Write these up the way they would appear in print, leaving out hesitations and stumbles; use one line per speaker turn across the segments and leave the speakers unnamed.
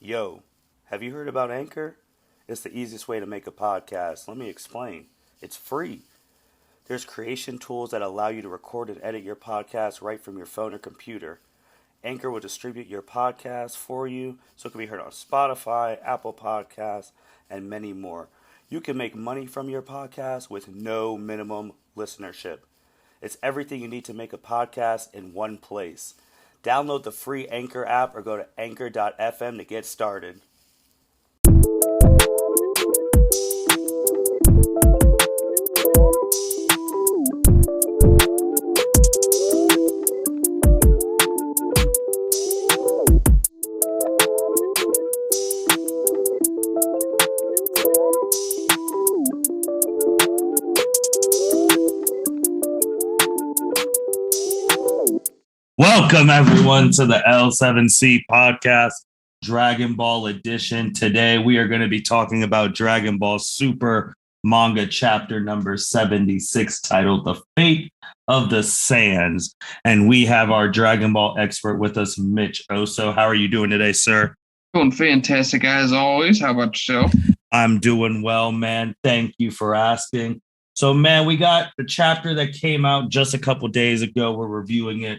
Yo, have you heard about Anchor? It's the easiest way to make a podcast. Let me explain. It's free. There's creation tools that allow you to record and edit your podcast right from your phone or computer. Anchor will distribute your podcast for you so it can be heard on Spotify, Apple Podcasts, and many more. You can make money from your podcast with no minimum listenership. It's everything you need to make a podcast in one place. Download the free Anchor app or go to anchor.fm to get started. Welcome, everyone, to the L7C podcast, Dragon Ball edition. Today, we are going to be talking about Dragon Ball Super manga chapter number 76, titled The Fate of the Saiyans. And we have our Dragon Ball expert with us, Mitch Oso. How are you doing today, sir?
Doing fantastic, as always. How about yourself?
I'm doing well, man. Thank you for asking. So, man, we got the chapter that came out just a couple days ago. We're reviewing it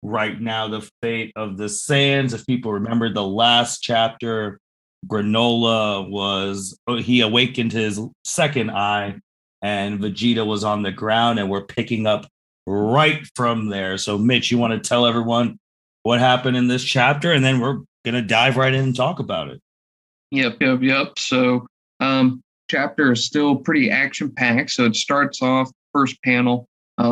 right now, The Fate of the Saiyans. If people remember the last chapter, he awakened his second eye, and Vegeta was on the ground, and we're picking up right from there. So, Mitch, you want to tell everyone what happened in this chapter, and then we're going to dive right in and talk about it.
Yep. So, chapter is still pretty action-packed. So it starts off, first panel,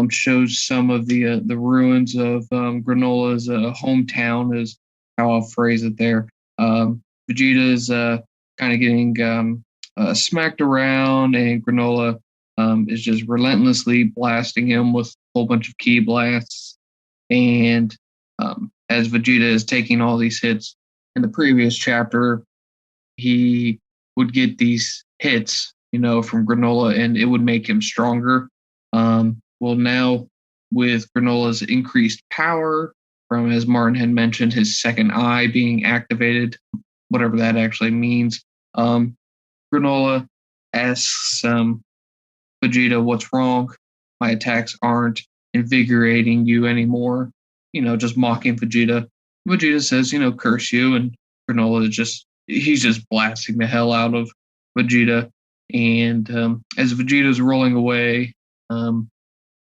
shows some of the ruins of Granola's hometown, is how I'll phrase it there. Vegeta is kind of getting smacked around, and Granolah is just relentlessly blasting him with a whole bunch of ki blasts. And as Vegeta is taking all these hits, in the previous chapter, he would get these hits, from Granolah, and it would make him stronger. Well, now with Granola's increased power from, as Martin had mentioned, his second eye being activated, whatever that actually means, Granolah asks Vegeta, "What's wrong? My attacks aren't invigorating you anymore." Just mocking Vegeta. Vegeta says, "Curse you," and Granolah he's just blasting the hell out of Vegeta. And as Vegeta's rolling away,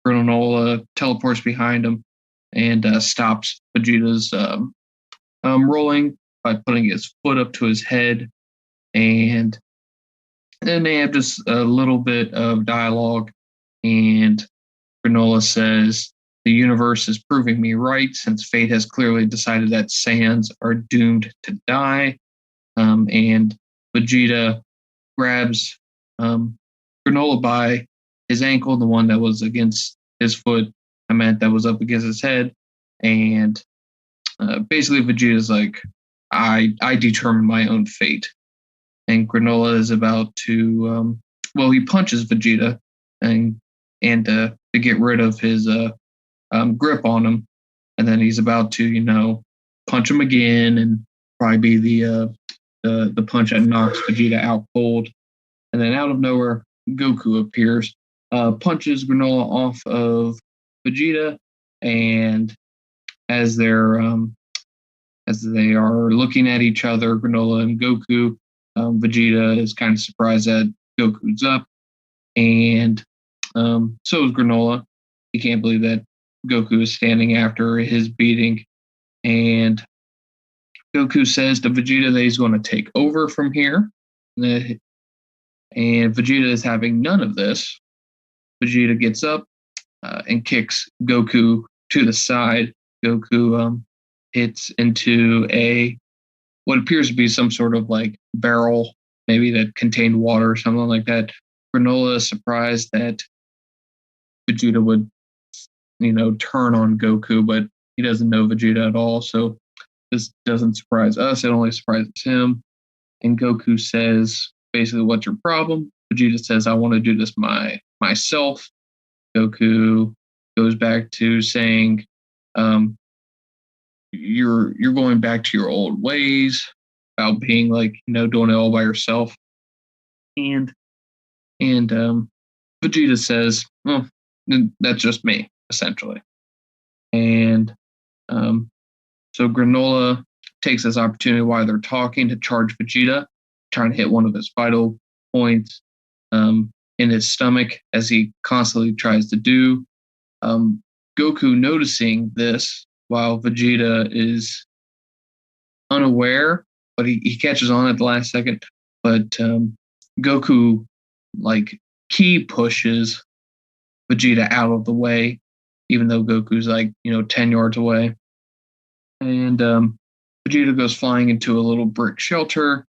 Granolah teleports behind him and stops Vegeta's rolling by putting his foot up to his head. And then they have just a little bit of dialogue. And Granolah says, "The universe is proving me right, since fate has clearly decided that Saiyans are doomed to die." And Vegeta grabs Granolah by his ankle, the one that was against his foot, that was up against his head. And basically Vegeta's like, I determine my own fate. And Granolah is about to, he punches Vegeta and to get rid of his grip on him. And then he's about to, punch him again, and probably be the punch that knocks Vegeta out cold. And then out of nowhere, Goku appears, punches Granolah off of Vegeta, and as they are looking at each other, Granolah and Goku, Vegeta is kind of surprised that Goku's up, and so is Granolah. He can't believe that Goku is standing after his beating, and Goku says to Vegeta that he's going to take over from here. And Vegeta is having none of this. Vegeta gets up and kicks Goku to the side. Goku hits into what appears to be some sort of barrel, maybe that contained water or something like that. Granolah is surprised that Vegeta would, turn on Goku, but he doesn't know Vegeta at all. So this doesn't surprise us. It only surprises him. And Goku says, basically, "What's your problem?" Vegeta says, "I want to do this myself." Goku goes back to saying, "You're going back to your old ways. about being like, doing it all by herself. And Vegeta says, well, that's just me, essentially. And so Granolah takes this opportunity while they're talking to charge Vegeta, trying to hit one of his vital points in his stomach, as he constantly tries to do. Goku, noticing this while Vegeta is unaware, but he catches on at the last second. But Goku, like, key pushes Vegeta out of the way, even though Goku's like 10 yards away. And Vegeta goes flying into a little brick shelter,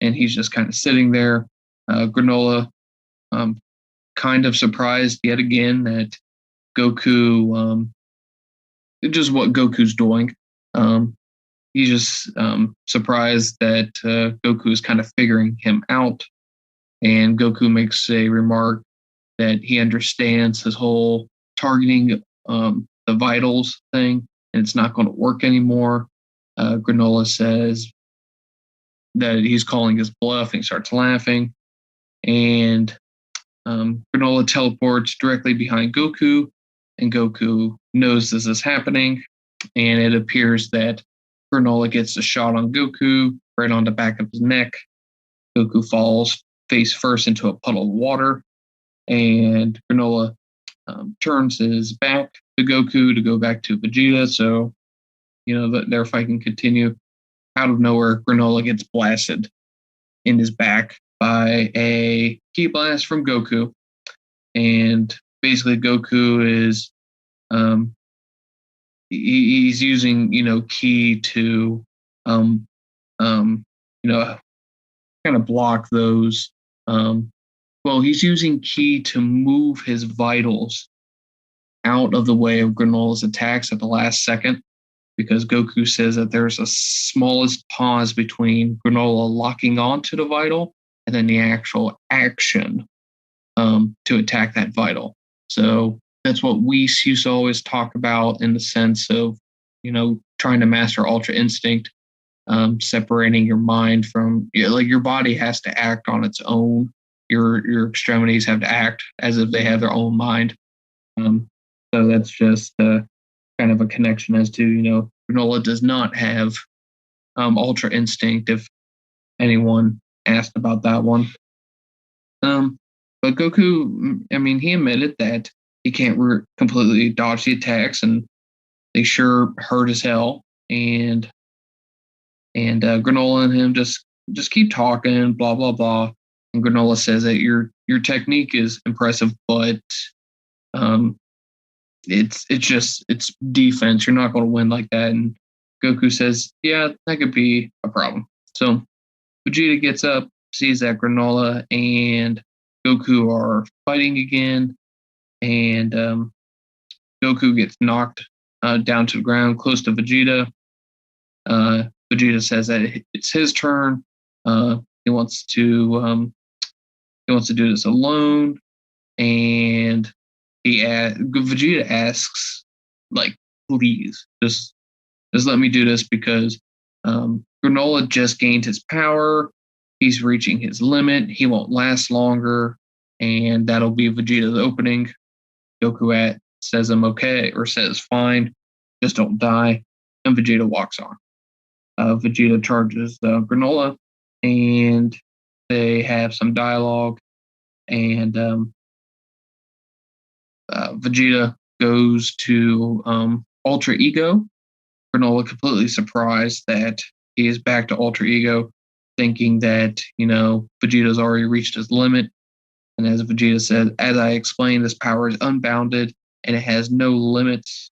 and he's just kind of sitting there. Granolah, kind of surprised yet again that Goku, just what Goku's doing. He's just surprised that Goku is kind of figuring him out. And Goku makes a remark that he understands his whole targeting the vitals thing, and it's not going to work anymore. Granolah says that he's calling his bluff, and he starts laughing. And Granolah teleports directly behind Goku, and Goku knows this is happening. And it appears that Granolah gets a shot on Goku right on the back of his neck. Goku falls face first into a puddle of water, and Granolah turns his back to Goku to go back to Vegeta, so that their fight can continue. Out of nowhere, Granolah gets blasted in his back by a ki blast from Goku, and basically Goku is he's using ki to kind of block those. Well, he's using ki to move his vitals out of the way of Granolah's attacks at the last second, because Goku says that there's a smallest pause between Granolah locking onto the vital and then the actual action to attack that vital. So that's what we used to always talk about, in the sense of, trying to master Ultra Instinct, separating your mind from, like, your body has to act on its own. Your extremities have to act as if they have their own mind. So that's just kind of a connection as to, Granolah does not have Ultra Instinct, if anyone asked about that one. But Goku, he admitted that he can't completely dodge the attacks, and they sure hurt as hell. And Granolah and him just keep talking, blah blah blah. And Granolah says that your technique is impressive, but it's defense. You're not going to win like that. And Goku says, yeah, that could be a problem. So Vegeta gets up, sees that Granolah and Goku are fighting again, and Goku gets knocked down to the ground close to Vegeta. Vegeta says that it's his turn. He wants to do this alone, and Vegeta asks, like, please, just let me do this, because Granolah just gained his power. He's reaching his limit. He won't last longer, and that'll be Vegeta's opening. Goku says, I'm okay, or says, fine, just don't die. And Vegeta walks on. Vegeta charges Granolah, and they have some dialogue, and Vegeta goes to Ultra Ego. Granolah completely surprised that he is back to Ultra Ego, thinking that, Vegeta's already reached his limit. And as Vegeta said, as I explained, this power is unbounded and it has no limits.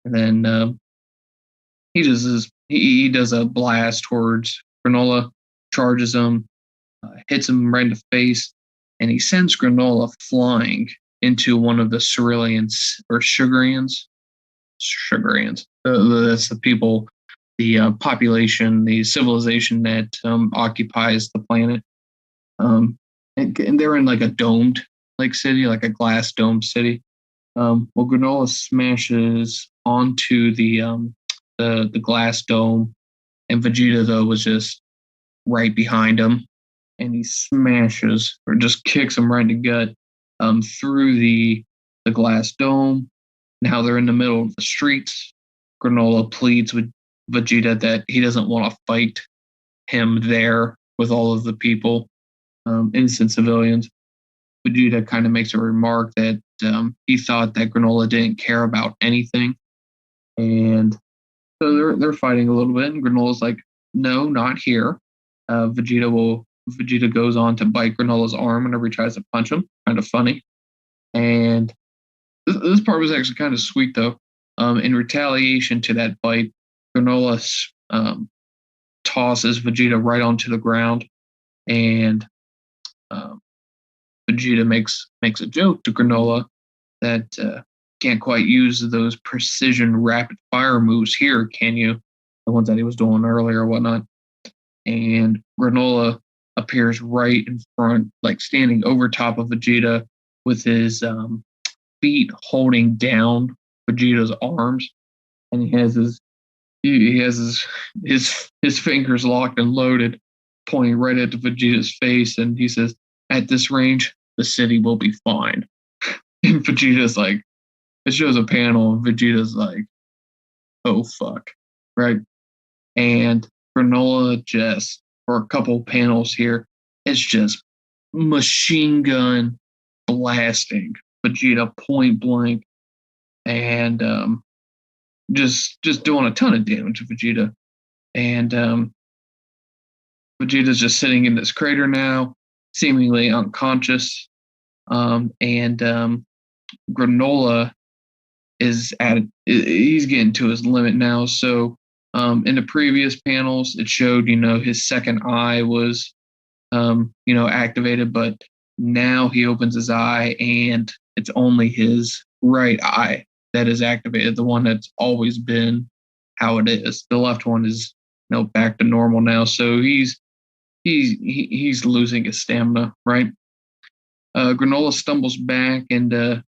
And then he does a blast towards Granolah, charges him, hits him right in the face, and he sends Granolah flying into one of the Ceruleans or Sugarians. That's the people, the population, the civilization that occupies the planet. And they're in like a domed like city, like a glass domed city. Well, Granolah smashes onto the glass dome, and Vegeta though was just right behind him, and he smashes or just kicks him right in the gut through the glass dome. Now they're in the middle of the streets. Granolah pleads with Vegeta that he doesn't want to fight him there with all of the people, innocent civilians. Vegeta kind of makes a remark that he thought that Granolah didn't care about anything, and so they're fighting a little bit. And Granolah's like, "No, not here." Vegeta goes on to bite Granolah's arm whenever he tries to punch him. Kind of funny. And this part was actually kind of sweet though. In retaliation to that bite, Granolah tosses Vegeta right onto the ground, and um, Vegeta makes a joke to Granolah that can't quite use those precision rapid fire moves here, can you? The ones that he was doing earlier or whatnot. And Granolah appears right in front, like standing over top of Vegeta with his feet holding down Vegeta's arms, and he has his fingers locked and loaded, pointing right at Vegeta's face, and he says, "At this range, the city will be fine." And Vegeta's like, it shows a panel, and Vegeta's like, "Oh fuck," right? And Granolah just for a couple panels here, it's just machine gun blasting Vegeta point blank, and just doing a ton of damage to Vegeta. And Vegeta's just sitting in this crater now, seemingly unconscious. And Granolah he's getting to his limit now. So in the previous panels, it showed, his second eye was, activated, but now he opens his eye and it's only his right eye that is activated, the one that's always been how it is. The left one is, back to normal now. So he's losing his stamina, right? Granolah stumbles back and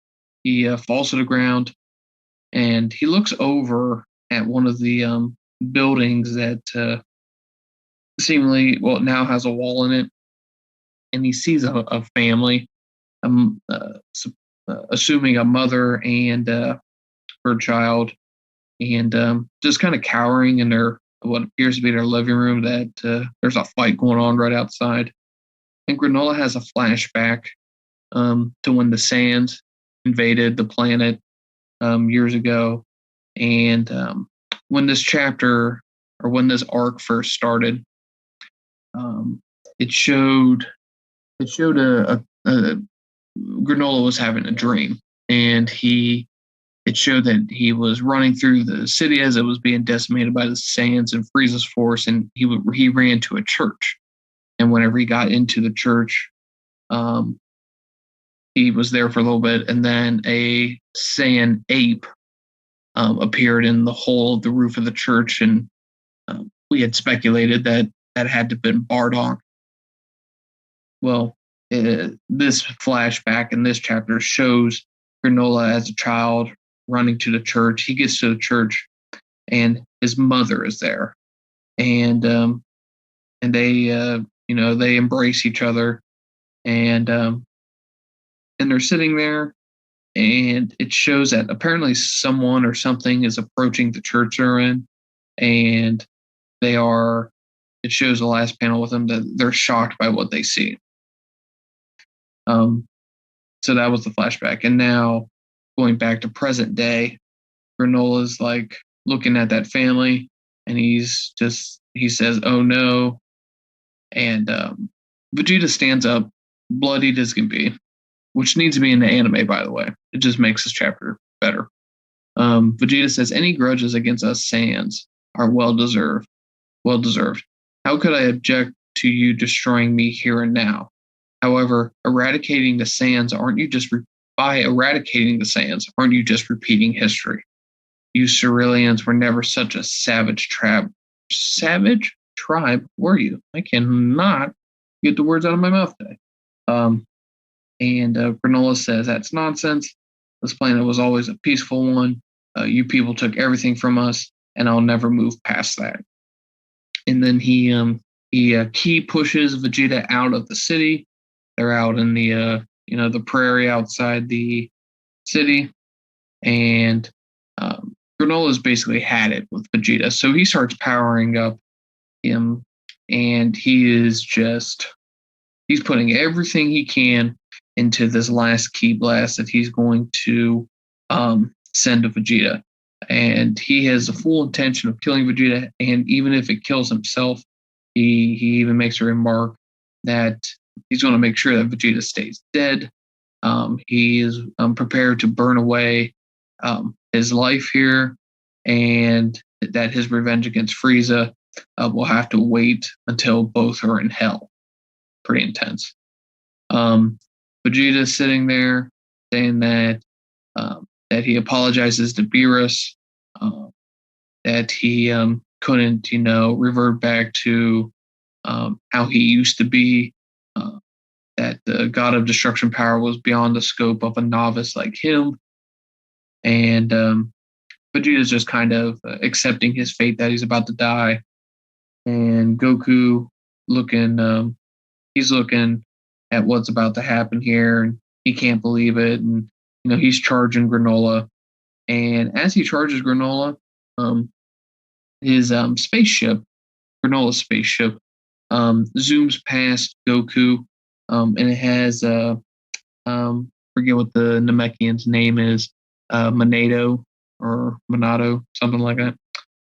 he falls to the ground, and he looks over at one of the buildings that seemingly, now has a wall in it, and he sees a family, assuming a mother and her child, and just kind of cowering in what appears to be their living room. That there's a fight going on right outside, and Granolah has a flashback to when the Saiyans invaded the planet years ago, and when this chapter or when this arc first started, it showed a Granolah was having a dream, and it showed that he was running through the city as it was being decimated by the Saiyans and Frieza's force, and he ran to a church, and whenever he got into the church, he was there for a little bit, and then a Saiyan ape appeared in the hole of the roof of the church, and we had speculated that had to have been Bardock. Well, this flashback in this chapter shows Granolah as a child running to the church. He gets to the church, and his mother is there, and they they embrace each other, and they're sitting there, and it shows that apparently someone or something is approaching the church they're in, and it shows the last panel with them that they're shocked by what they see. So that was the flashback. And now going back to present day, Granolah's like looking at that family, and he says, "Oh no." And Vegeta stands up, bloodied as can be, which needs to be in the anime, by the way. It just makes this chapter better. Vegeta says, "Any grudges against us Saiyans are well deserved. Well deserved. How could I object to you destroying me here and now? However, by eradicating the Saiyans, aren't you just repeating history? You Ceruleans were never such a savage tribe, were you?" I cannot get the words out of my mouth today. And Granolah says, "That's nonsense. This planet was always a peaceful one. You people took everything from us, and I'll never move past that." And then he He key pushes Vegeta out of the city. They're out in the the prairie outside the city, and Granola's basically had it with Vegeta. So he starts powering up him, and he's putting everything he can into this last key blast that he's going to send to Vegeta. And he has the full intention of killing Vegeta, and even if it kills himself, he even makes a remark that he's going to make sure that Vegeta stays dead. He is prepared to burn away his life here, and that his revenge against Frieza will have to wait until both are in hell. Pretty intense. Vegeta's sitting there saying that he apologizes to Beerus, that he couldn't, revert back to how he used to be, that the God of Destruction power was beyond the scope of a novice like him. And Vegeta's just kind of accepting his fate that he's about to die. And Goku he's looking at what's about to happen here, and he can't believe it. And he's charging Granolah, and as he charges Granolah, his spaceship, Granola's spaceship, zooms past Goku, and it has forget what the Namekian's name is, Monado or Monado, something like that.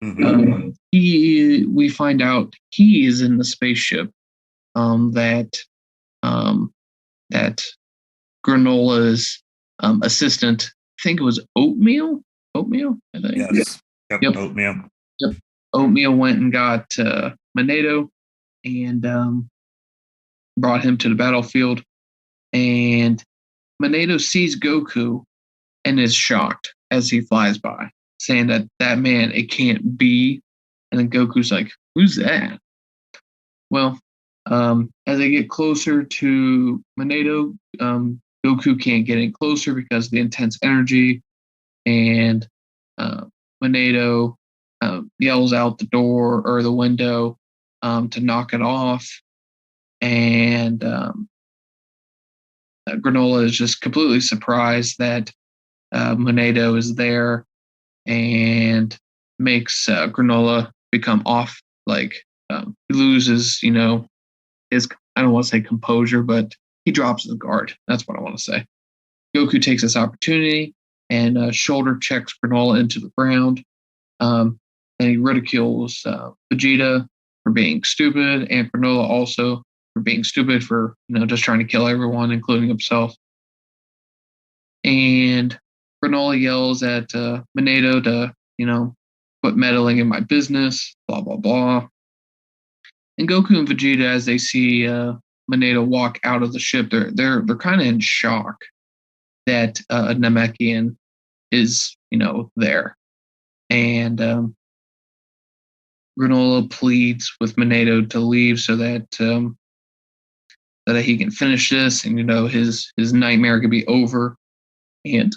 Mm-hmm.
We find out he is in the spaceship that Granola's assistant, I think it was Oatmeal, I think.
Yes. Yep. Oatmeal.
Yep. Oatmeal went and got Monado and brought him to the battlefield. And Monado sees Goku and is shocked as he flies by, saying that man, it can't be. And then Goku's like, who's that? Well, as they get closer to Monado, Goku can't get in closer because of the intense energy. And Monado yells out the door or the window to knock it off. And Granolah is just completely surprised that Monado is there, and makes Granolah become off. Like he loses, his, I don't want to say composure, but he drops his guard. That's what I want to say. Goku takes this opportunity and shoulder checks Granolah into the ground. And he ridicules Vegeta for being stupid, and Granolah also for being stupid for just trying to kill everyone, including himself. And Granolah yells at Monado to quit meddling in my business, blah blah blah. And Goku and Vegeta, as they see Monado walk out of the ship, they're kind of in shock that Namekian is there. And Granolah pleads with Monado to leave so that he can finish this, and his nightmare can be over. And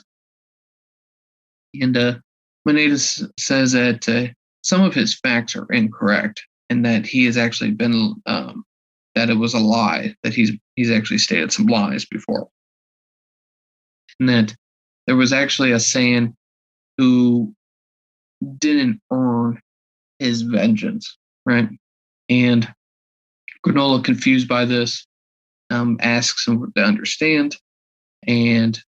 Monado says that some of his facts are incorrect, and that he has actually been that it was a lie, that he's actually stated some lies before, and that there was actually a Saiyan who didn't earn his vengeance, right? And Granolah, confused by this, asks him to understand, and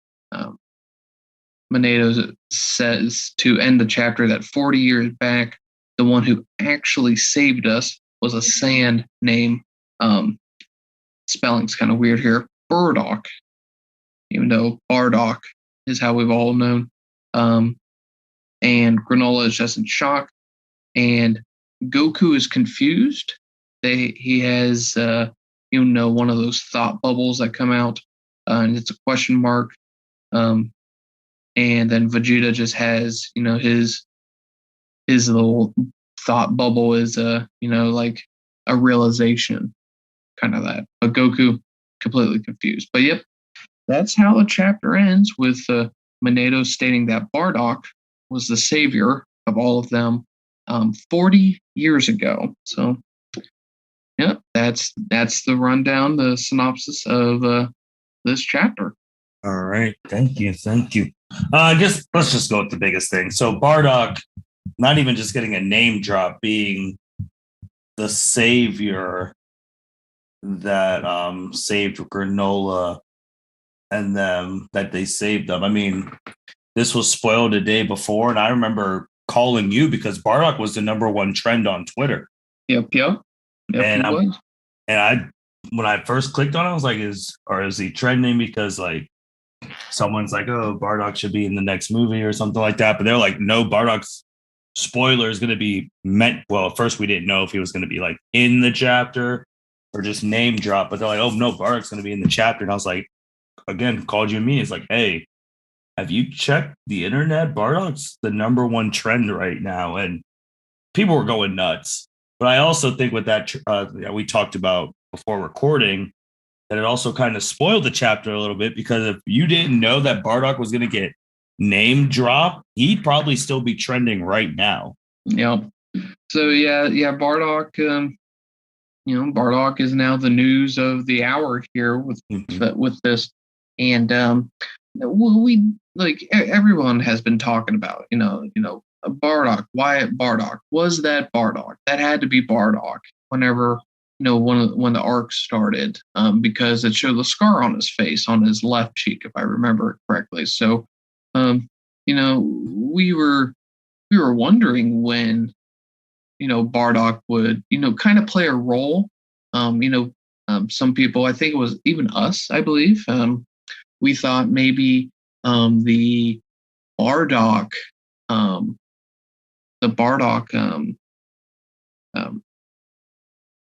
Monado says to end the chapter that 40 years back, the one who actually saved us was a Saiyan named, spelling's kind of weird here, Bardock, even though Bardock is how we've all known. And Granolah is just in shock, and Goku is confused. He has one of those thought bubbles that come out, and it's a question mark. And then Vegeta just has his little thought bubble is like a realization, kind of that. But Goku completely confused. But yep, that's how the chapter ends, with Monado stating that Bardock was the savior of all of them 40 years ago. So, yeah, that's the rundown, the synopsis of this chapter.
All right. Thank you. I guess let's just go with the biggest thing. So Bardock, not even just getting a name drop, being the savior that saved Granolah and them, that they saved them. I mean, this was spoiled a day before, and I remember calling you because Bardock was the number one trend on Twitter.
Yep,
And
he was.
And I, when I first clicked on it, I was like, is he trending because like someone's like, oh, Bardock should be in the next movie or something like that. But they're like, no, Bardock's spoiler is going to be meant. Well, at first we didn't know if he was going to be like in the chapter or just name drop. But they're like, oh, no, Bardock's going to be in the chapter. And I was like, again, called you and me. It's like, hey, have you checked the internet? Bardock's the number one trend right now. And people were going nuts. But I also think with that, we talked about before recording, that it also kind of spoiled the chapter a little bit, because if you didn't know that Bardock was going to get name dropped, he'd probably still be trending right now.
Yep. So yeah, Bardock. Bardock is now the news of the hour here with this, and we like everyone has been talking about Bardock. Why Bardock? Was that Bardock? That had to be Bardock. Whenever when the arc started, because it showed the scar on his face, on his left cheek, if I remember correctly. So, we were wondering when Bardock would kind of play a role. Some people, I think it was even us, I believe, we thought maybe the Bardock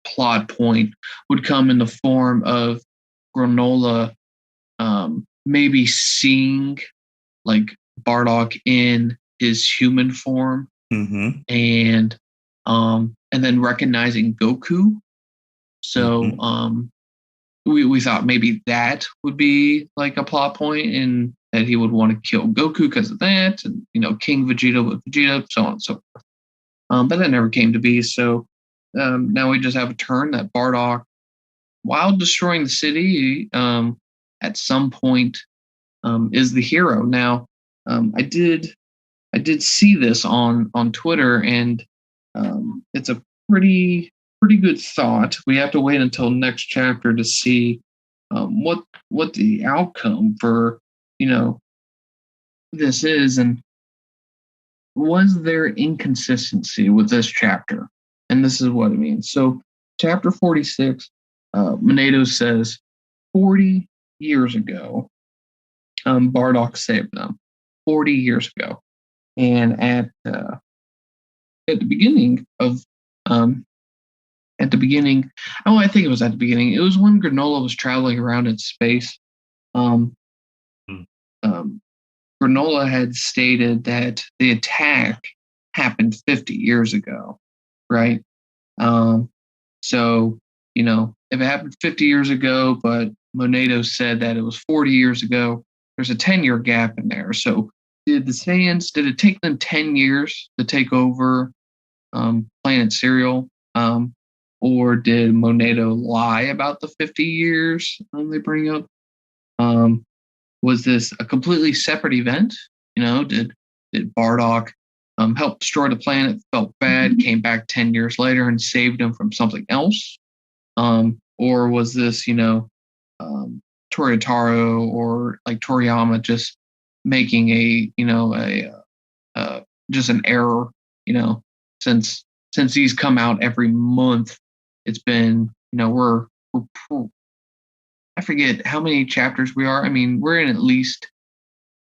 plot point would come in the form of Granolah maybe seeing like Bardock in his human form, and then recognizing Goku. So we thought maybe that would be like a plot point, and that he would want to kill Goku because of that, and King Vegeta with Vegeta, so on and so forth. But that never came to be. So now we just have a turn that Bardock, while destroying the city, at some point is the hero. Now, I did see this on Twitter, and it's a pretty good thought. We have to wait until next chapter to see what the outcome for this is, and was there inconsistency with this chapter? And this is what it means. So, chapter 46, Monato says, 40 years ago, Bardock saved them. 40 years ago, and at the beginning of I think it was at the beginning. It was when Granolah was traveling around in space. Granolah had stated that the attack happened 50 years ago, right? So, if it happened 50 years ago, but Monato said that it was 40 years ago, there's a 10-year gap in there. So did it take them 10 years to take over Planet Cereal? Or did Monato lie about the 50 years they bring up? Was this a completely separate event? Did Bardock help destroy the planet, felt bad, came back 10 years later and saved him from something else? Or was this, Toritaro or like Toriyama just making just an error, since these come out every month, it's been, we're I forget how many chapters we are. I mean, we're in at least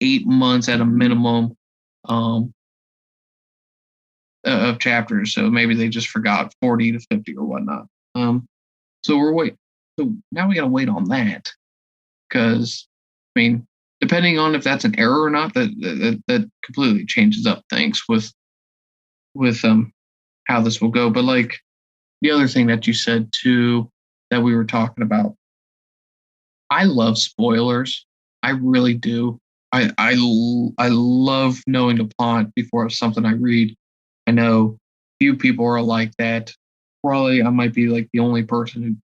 8 months at a minimum of chapters. So maybe they just forgot 40 to 50 or whatnot. So now we got to wait on that, because, I mean, depending on if that's an error or not, that completely changes up things with how this will go. But like the other thing that you said too, that we were talking about, I love spoilers. I really do. I love knowing the plot before something I read. I know few people are like that. probably I might be like the only person who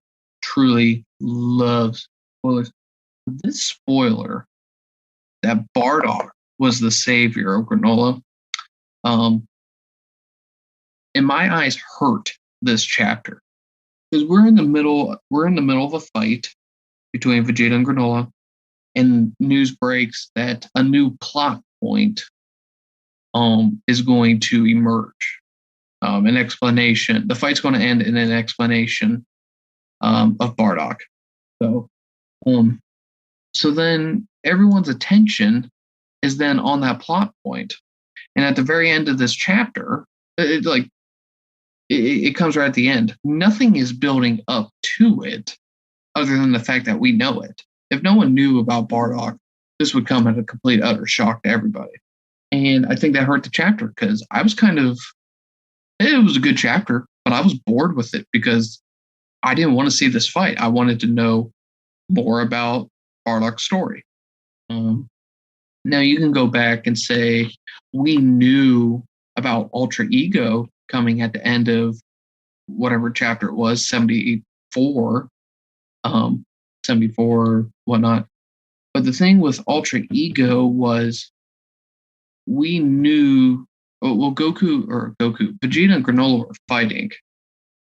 truly loves spoilers. This spoiler that Bardock was the savior of Granolah, um, in my eyes, hurt this chapter because we're in the middle of a fight between Vegeta and Granolah, and news breaks that a new plot point is going to emerge. An explanation. The fight's going to end in an explanation of Bardock. So, um, so then everyone's attention is then on that plot point, and at the very end of this chapter, it comes right at the end. Nothing is building up to it, other than the fact that we know it. If no one knew about Bardock, this would come at a complete utter shock to everybody. And I think that hurt the chapter because I was it was a good chapter, but I was bored with it because I didn't want to see this fight. I wanted to know more about Bardock's story. Now you can go back and say we knew about Ultra Ego coming at the end of whatever chapter it was, 74, 74, whatnot. But the thing with Ultra Ego was we knew, Vegeta and Granolah were fighting,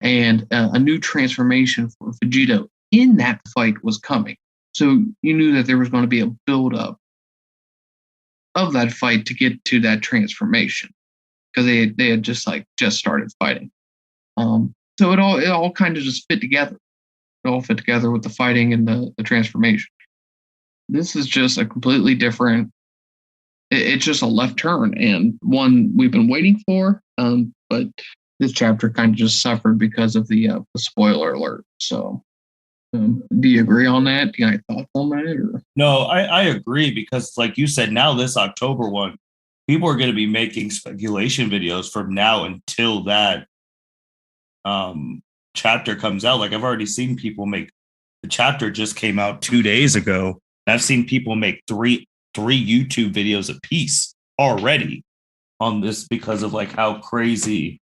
and a new transformation for Vegeta in that fight was coming. So you knew that there was going to be a build-up of that fight to get to that transformation because they had just started fighting. So it all kind of just fit together. It all fit together with the fighting and the transformation. This is just a completely different. It's just a left turn and one we've been waiting for. But this chapter kind of just suffered because of the spoiler alert. So, do you agree on that? Do you have any thoughts on that? Or?
No, I agree because, like you said, now this October one, people are going to be making speculation videos from now until that chapter comes out. Like I've already seen people make. The chapter just came out 2 days ago. I've seen people make three YouTube videos a piece already on this because of like how crazy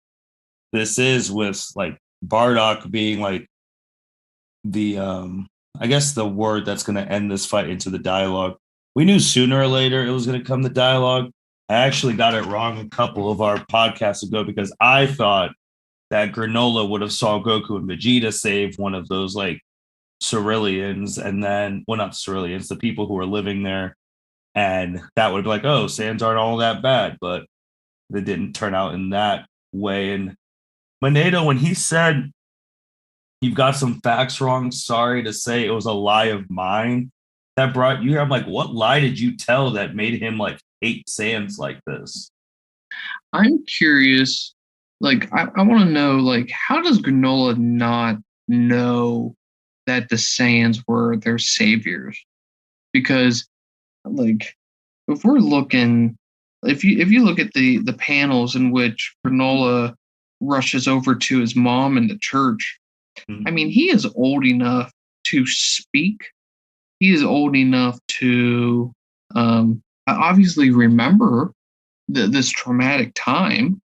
this is with like Bardock being like the I guess the word that's going to end this fight into the dialogue. We knew sooner or later it was going to come to dialogue. I actually got it wrong a couple of our podcasts ago because I thought that Granolah would have saw Goku and Vegeta save one of those like Ceruleans, and then, well, not Ceruleans, the people who are living there, and that would be like, oh, Saiyans aren't all that bad, but it didn't turn out in that way. And Manedo, when he said you've got some facts wrong, sorry to say it was a lie of mine that brought you here. I'm like, what lie did you tell that made him like hate Saiyans like this?
I'm curious. Like, I want to know, like, how does Granolah not know that the Saiyans were their saviors? Because, like, if we're looking, if you look at the panels in which Granolah rushes over to his mom in the church, I mean, he is old enough to speak. He is old enough to obviously remember this traumatic time.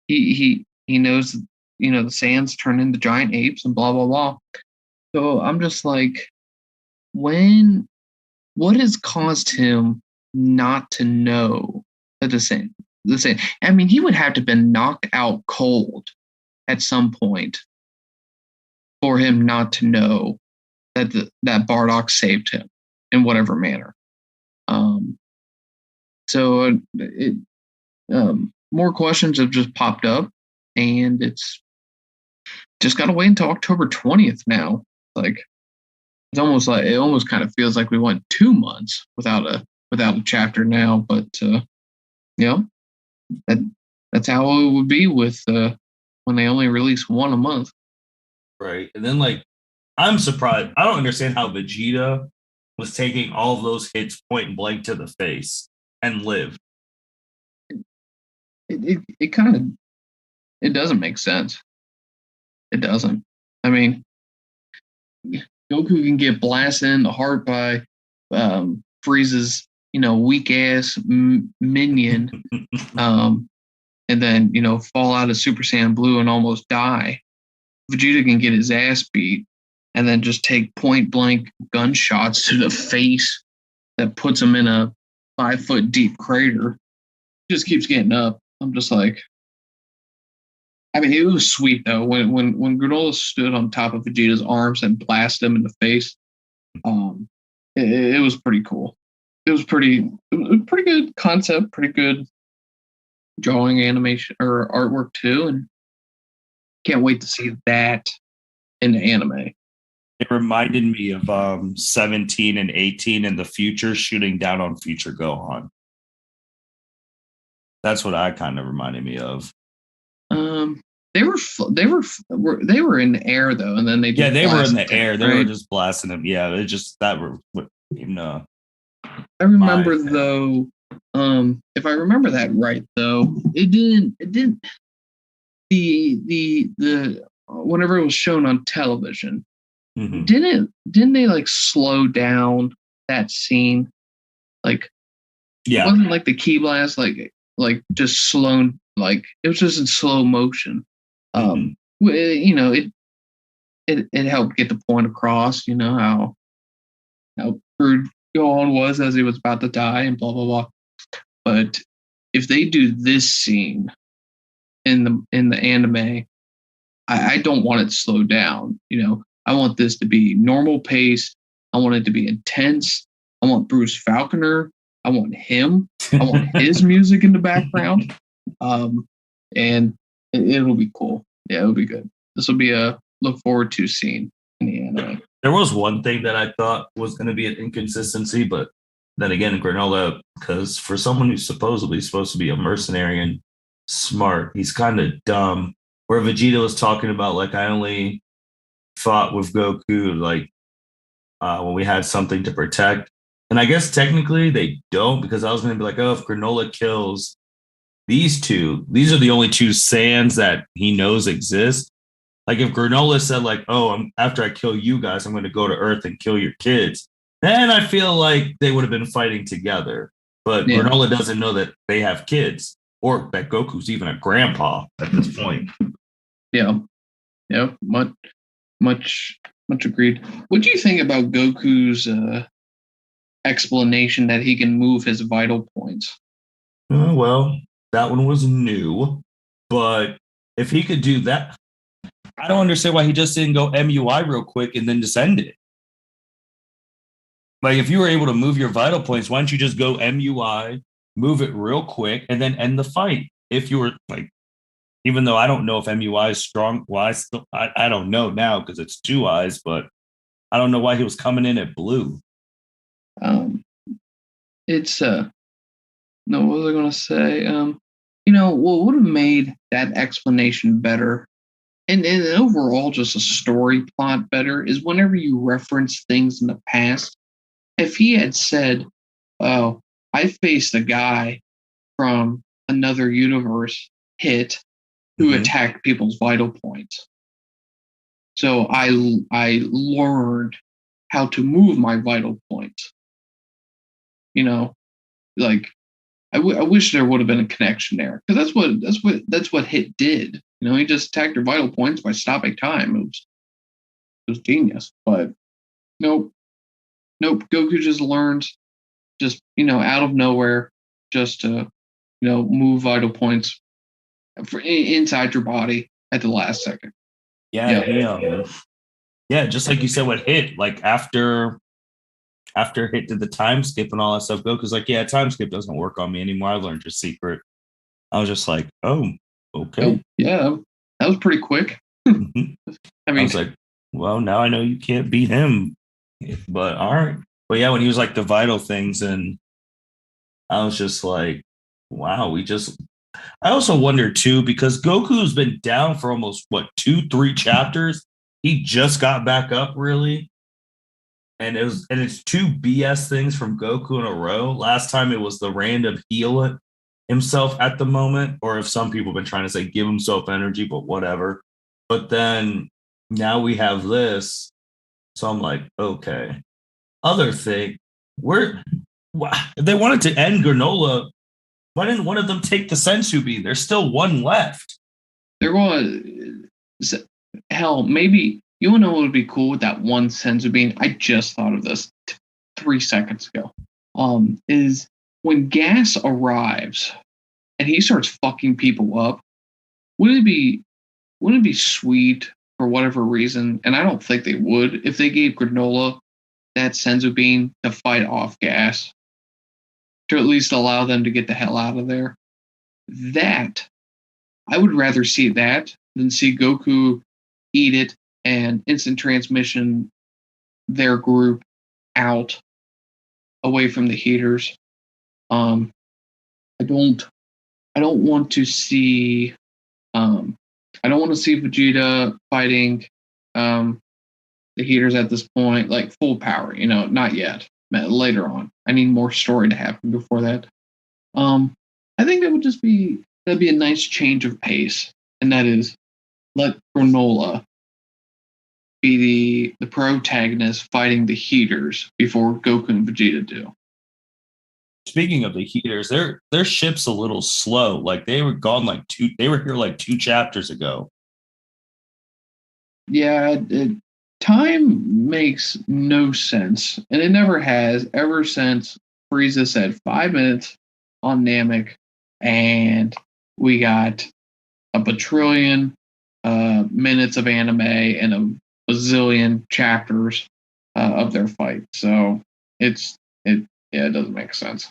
He knows, the Saiyans turn into giant apes and blah blah blah. So I'm just like, what has caused him not to know that the Saiyan? I mean, he would have to have been knocked out cold at some point for him not to know that that Bardock saved him in whatever manner. So more questions have just popped up, and it's just got to wait until October 20th now. Like it almost kind of feels like we went 2 months without a chapter now, but that's how it would be with when they only release one a month.
Right. And then like I'm surprised. I don't understand how Vegeta was taking all of those hits point blank to the face and lived.
It kind of it doesn't make sense. It doesn't. I mean, Goku can get blasted in the heart by Frieza's weak ass minion, and then, fall out of Super Saiyan Blue and almost die. Vegeta can get his ass beat and then just take point blank gunshots to the face that puts him in a 5-foot deep crater. Just keeps getting up. I'm just like, I mean, it was sweet though when Granolah stood on top of Vegeta's arms and blasted him in the face. It was pretty cool. It was pretty good concept, pretty good drawing, animation, or artwork too, and can't wait to see that in the anime.
It reminded me of 17 and 18 in the future shooting down on future Gohan. That's what I kind of reminded me of.
They were in the air though, and then they
were in the air. They were just blasting them. Yeah, it just that were
I remember though. If I remember that right though, it didn't. The whenever it was shown on television, didn't they like slow down that scene? Like, it wasn't like the key blast, like just slow, like it was just in slow motion. It helped get the point across. How crude Gohan was as he was about to die and blah blah blah. But if they do this scene in the anime, I don't want it slowed down. I want this to be normal pace. I want it to be intense. I want Bruce Falconer. I want him. I want his music in the background. And it'll be cool. Yeah, it'll be good. This will be a look forward to scene in the anime.
There was one thing that I thought was going to be an inconsistency, but then again, Granolah, because for someone who's supposedly supposed to be a mercenary and smart, he's kind of dumb. Where Vegeta was talking about, like, I only fought with Goku, like, when we had something to protect. And I guess technically they don't, because I was going to be like, oh, if Granolah kills these two, these are the only two Saiyans that he knows exist. Like, if Granolah said, like, oh, after I kill you guys, I'm going to go to Earth and kill your kids, then I feel like they would have been fighting together. But Granolah doesn't know that they have kids, or that Goku's even a grandpa at this point.
Yeah. Much agreed. What do you think about Goku's explanation that he can move his vital points?
Well, that one was new, but if he could do that, I don't understand why he just didn't go MUI real quick and then just end it. Like, if you were able to move your vital points, why don't you just go MUI, move it real quick, and then end the fight? If you were like, even though I don't know if MUI is strong, why I don't know now because it's 2 eyes, but I don't know why he was coming in at blue.
It's no, what was I gonna say? What would have made that explanation better and overall just a story plot better is whenever you reference things in the past. If he had said, oh, I faced a guy from another universe, Hit, who attacked people's vital points. So I learned how to move my vital points. Like I wish there would have been a connection there, because that's what Hit did. He just attacked your vital points by stopping time. It was genius, but nope. Goku just learned, out of nowhere, just to move vital points inside your body at the last second.
Yeah, just like you said, what Hit, like after Hit did the time skip and all that stuff, Goku's like, yeah, time skip doesn't work on me anymore. I learned your secret. I was just like, oh, okay.
Oh, yeah, that was pretty quick. I mean,
I was like, well, now I know you can't beat him. But all right. But yeah, when he was like the vital things, and I was just like, wow, I also wonder too, because Goku's been down for almost 2-3 chapters. He just got back up, really. And it's 2 BS things from Goku in a row. Last time it was the random heal himself at the moment, or if some people have been trying to say give himself energy, but whatever. But then now we have this. So I'm like, okay. Other thing, they wanted to end Granolah Why didn't one of them take the sensu bean? There's still one left.
They're going to, hell, maybe, you want to know what would be cool with that one sensu bean? I just thought of this 3 seconds ago. Is when Gas arrives and he starts fucking people up, wouldn't it be sweet for whatever reason? And I don't think they would if they gave Granolah that senzu bean to fight off Gas, to at least allow them to get the hell out of there. That I would rather see that than see Goku eat it and instant transmission their group out away from the Heeters. I don't want to see I don't want to see Vegeta fighting the Heeters at this point, like full power, not yet. Later on. I need more story to happen before that. I think that'd be a nice change of pace. And that is let Granolah be the protagonist fighting the Heeters before Goku and Vegeta do.
Speaking of the Heeters, their ship's a little slow. Like they were gone they were here like 2 chapters ago.
Yeah, time makes no sense, and it never has ever since Frieza said 5 minutes on Namek, and we got a bajillion minutes of anime and a bazillion chapters of their fight. So it doesn't make sense.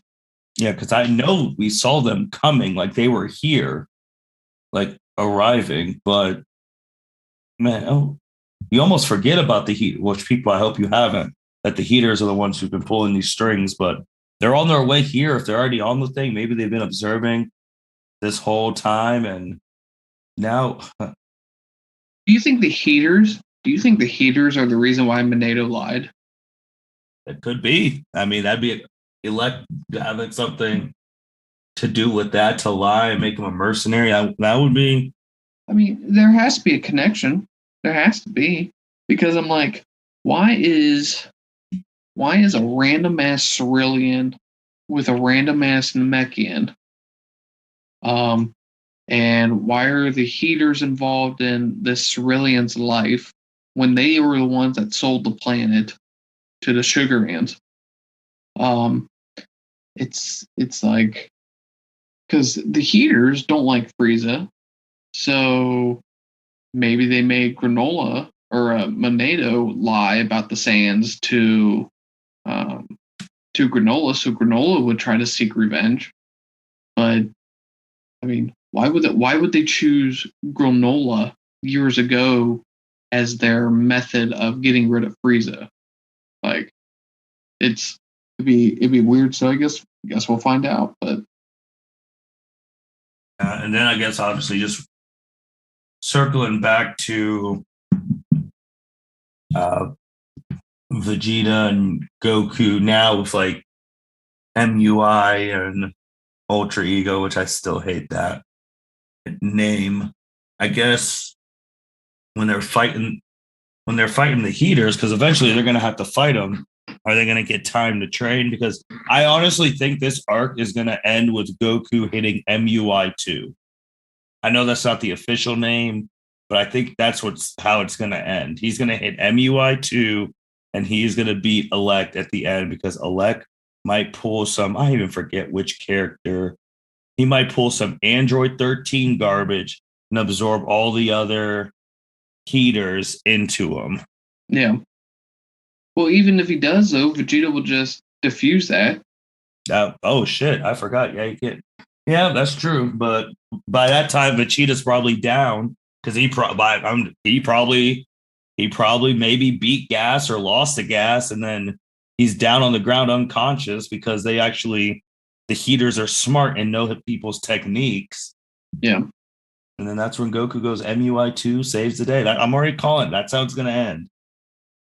Yeah, because I know we saw them coming, like they were here, like arriving, but man, you almost forget about the Heat, which people I hope you haven't, that the Heeters are the ones who've been pulling these strings, but they're on their way here. If they're already on the thing, maybe they've been observing this whole time, and now.
Do you think the Heeters are the reason why Magneto lied?
It could be. I mean, that'd be elect having something to do with that, to lie and make him a mercenary. That would be.
I mean, there has to be a connection. There has to be, because I'm like, why is a random ass Cerulean with a random ass Namekian? And why are the Heeters involved in this Cerulean's life when they were the ones that sold the planet to the Sugar Ants? It's like, because the Heeters don't like Frieza, so maybe they made Granolah or Magneto lie about the Saiyans to Granolah, so Granolah would try to seek revenge. But I mean, why would they choose Granolah years ago as their method of getting rid of Frieza? Like, it'd be weird. So I guess we'll find out. But
And then I guess obviously just circling back to Vegeta and Goku now with like MUI and Ultra Ego, which I still hate that name. I guess when they're fighting the Heeters, because eventually they're gonna have to fight them. Are they gonna get time to train? Because I honestly think this arc is gonna end with Goku hitting MUI2. I know that's not the official name, but I think that's how it's gonna end. He's gonna hit MUI2, and he's gonna beat Elect at the end, because Elect might pull some. I even forget which character. He might pull some Android 13 garbage and absorb all the other Heeters into him.
Yeah. Well, even if he does, though, Vegeta will just diffuse that.
Oh shit! I forgot. Yeah, you can't. Yeah, that's true. But by that time, Vegeta's probably down, because he probably maybe beat Gas or lost to Gas, and then he's down on the ground unconscious, because the Heeters are smart and know people's techniques.
Yeah.
And then that's when Goku goes MUI2, saves the day. I'm already calling it. That's how it's going to end.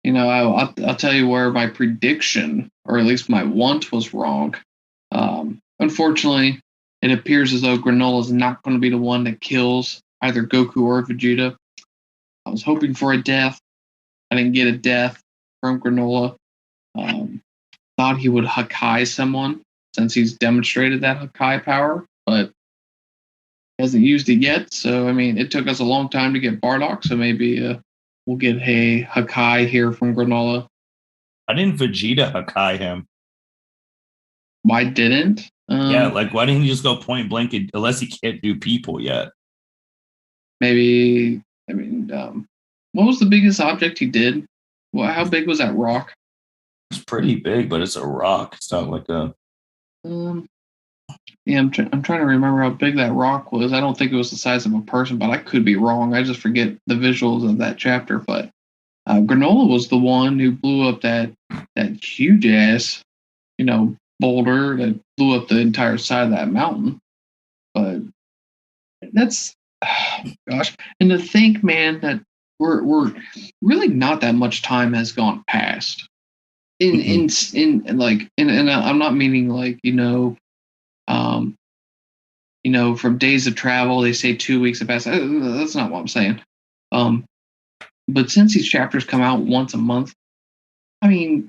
I'll tell you where my prediction, or at least my want, was wrong. Unfortunately, it appears as though Granolah is not going to be the one that kills either Goku or Vegeta. I was hoping for a death. I didn't get a death from Granolah. Thought he would Hakai someone, since he's demonstrated that Hakai power, but hasn't used it yet. So I mean, it took us a long time to get Bardock, so maybe we'll get a Hakai here from Granolah.
Why didn't Vegeta Hakai him?
Why didn't?
Yeah, like why didn't he just go point blank unless he can't do people yet?
Maybe, I mean, what was the biggest object he did? Well, how big was that rock?
It's pretty big, but it's a rock. It's not like a.
Yeah, I'm trying to remember how big that rock was. I don't think it was the size of a person, but I could be wrong. I just forget the visuals of that chapter. But Granolah was the one who blew up that huge ass, boulder that blew up the entire side of that mountain. But that's, gosh, and to think, man, that we're really not that much time has gone past. In I'm not meaning like from days of travel they say 2 weeks have passed. That's not what I'm saying. But since these chapters come out once a month, I mean,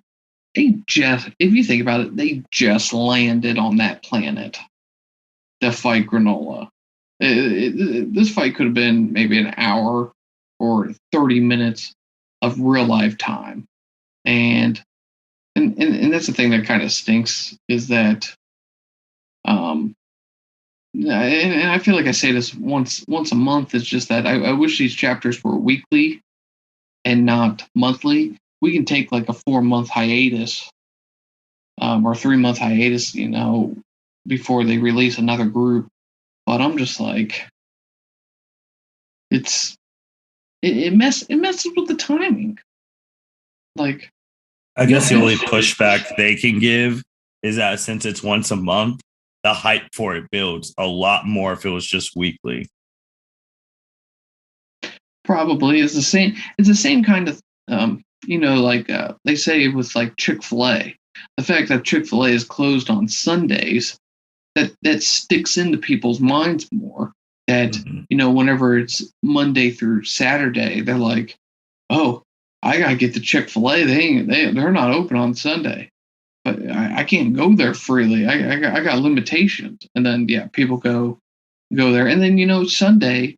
if you think about it, they just landed on that planet to fight Granolah. This fight could have been maybe an hour or 30 minutes of real life time, and that's the thing that kind of stinks is that, and I feel like I say this once a month. It's just that I wish these chapters were weekly and not monthly. We can take like a 4-month hiatus, or 3-month hiatus, before they release another group. But I'm just like, it messes with the timing. Like,
I guess the only pushback they can give is that since it's once a month, the hype for it builds a lot more if it was just weekly.
Probably it's the same. It's the same kind of, like they say with like Chick-fil-A. The fact that Chick-fil-A is closed on Sundays, that sticks into people's minds more. That whenever it's Monday through Saturday, they're like, "Oh, I gotta get to Chick-fil-A. They're not open on Sunday, but I can't go there freely. I got limitations." And then people go there, and then Sunday,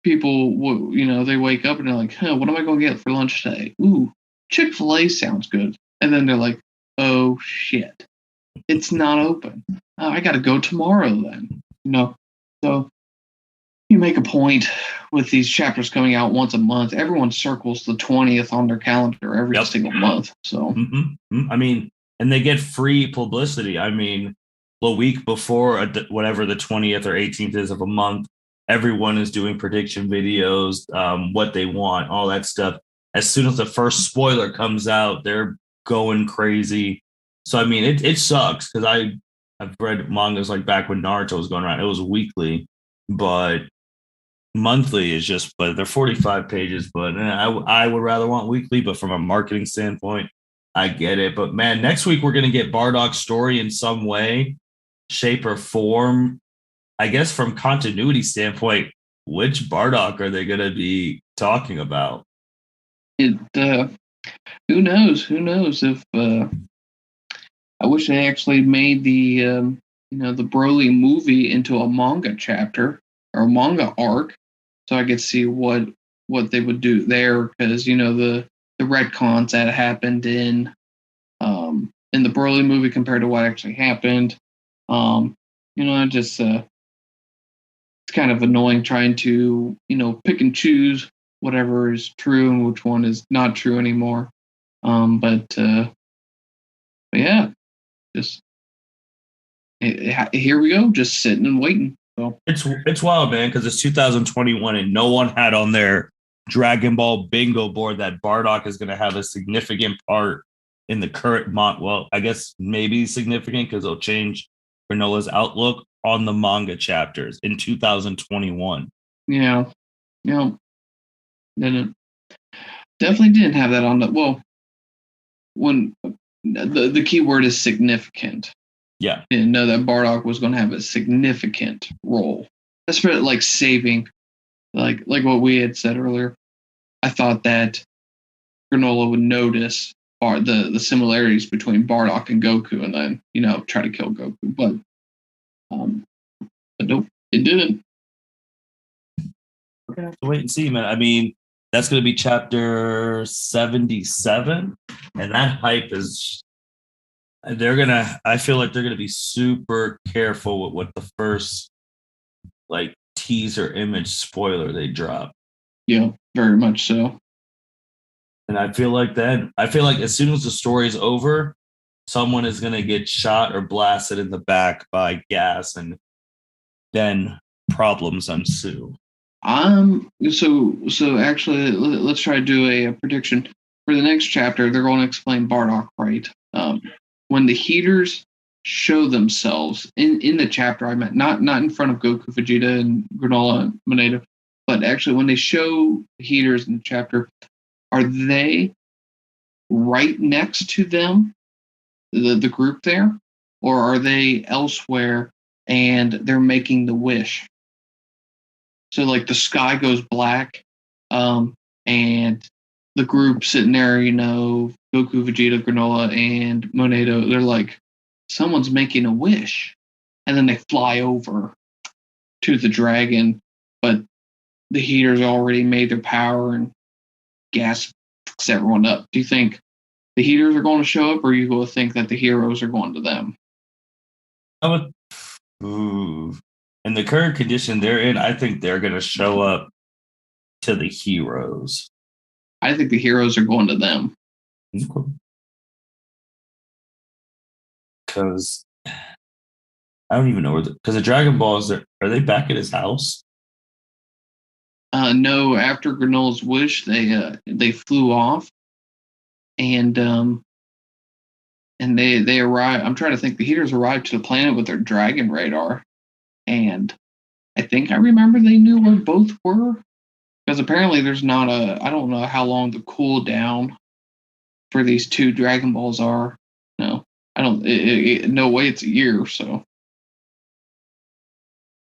people they wake up and they're like, "Huh, what am I going to get for lunch today? Ooh, Chick-fil-A sounds good." And then they're like, "Oh shit, it's not open. I got to go tomorrow then." So you make a point with these chapters coming out once a month. Everyone circles the 20th on their calendar every single month. So
I mean, and they get free publicity. I mean, the week before whatever the 20th or 18th is of a month, everyone is doing prediction videos, what they want, all that stuff. As soon as the first spoiler comes out, they're going crazy. So I mean, it sucks because I've read mangas like back when Naruto was going around. It was weekly, but monthly is just, but they're 45 pages. But I would rather want weekly. But from a marketing standpoint, I get it. But man, next week we're gonna get Bardock's story in some way, shape, or form. I guess from continuity standpoint, which Bardock are they gonna be talking about?
Who knows? Who knows if I wish they actually made the the Broly movie into a manga chapter or a manga arc, so I could see what they would do there, because the retcons that happened in the Broly movie compared to what actually happened. Just it's kind of annoying trying to pick and choose whatever is true and which one is not true anymore. But yeah, just here we go, just sitting and waiting. So
it's wild, man, because it's 2021 and no one had on their Dragon Ball bingo board that Bardock is going to have a significant part in the current well, I guess maybe significant because it'll change Granolah's outlook on the manga chapters in 2021.
Yeah, didn't definitely didn't have that on the when the key word is significant.
Yeah,
Didn't know that Bardock was going to have a significant role. That's for like saving, like what we had said earlier. I thought that Granolah would notice the similarities between Bardock and Goku, and then try to kill Goku. But nope, it didn't.
We're gonna have to wait and see, man. I mean, that's gonna be chapter 77, and that hype is. I feel like they're gonna be super careful with what the first like teaser image spoiler they drop.
Yeah, very much so.
And I feel like as soon as the story's over, someone is gonna get shot or blasted in the back by gas, and then problems ensue.
So actually, let's try to do a prediction for the next chapter. They're going to explain Bardock, right? When the Heeters show themselves in the chapter, I meant not in front of Goku, Vegeta, and Granolah and Moneta, but actually when they show Heeters in the chapter, are they right next to them, the group there, or are they elsewhere and they're making the wish? So like the sky goes black, and the group sitting there, Goku, Vegeta, Granolah, and Moneta, they're like, someone's making a wish. And then they fly over to the dragon, but the Heeters already made their power and gas fucks everyone up. Do you think the Heeters are going to show up, or are you going to think that the heroes are going to them?
In the current condition they're in, I think they're going to show up to the heroes.
I think the heroes are going to them.
Because I don't even know because the Dragon Balls are they back at his house?
No, after Granola's wish, they flew off, and they arrived. I'm trying to think. The Heeters arrived to the planet with their dragon radar, and I think I remember they knew where both were, because apparently there's not I don't know how long the cooldown for these two Dragon Balls are. No, I don't. No way, it's a year. So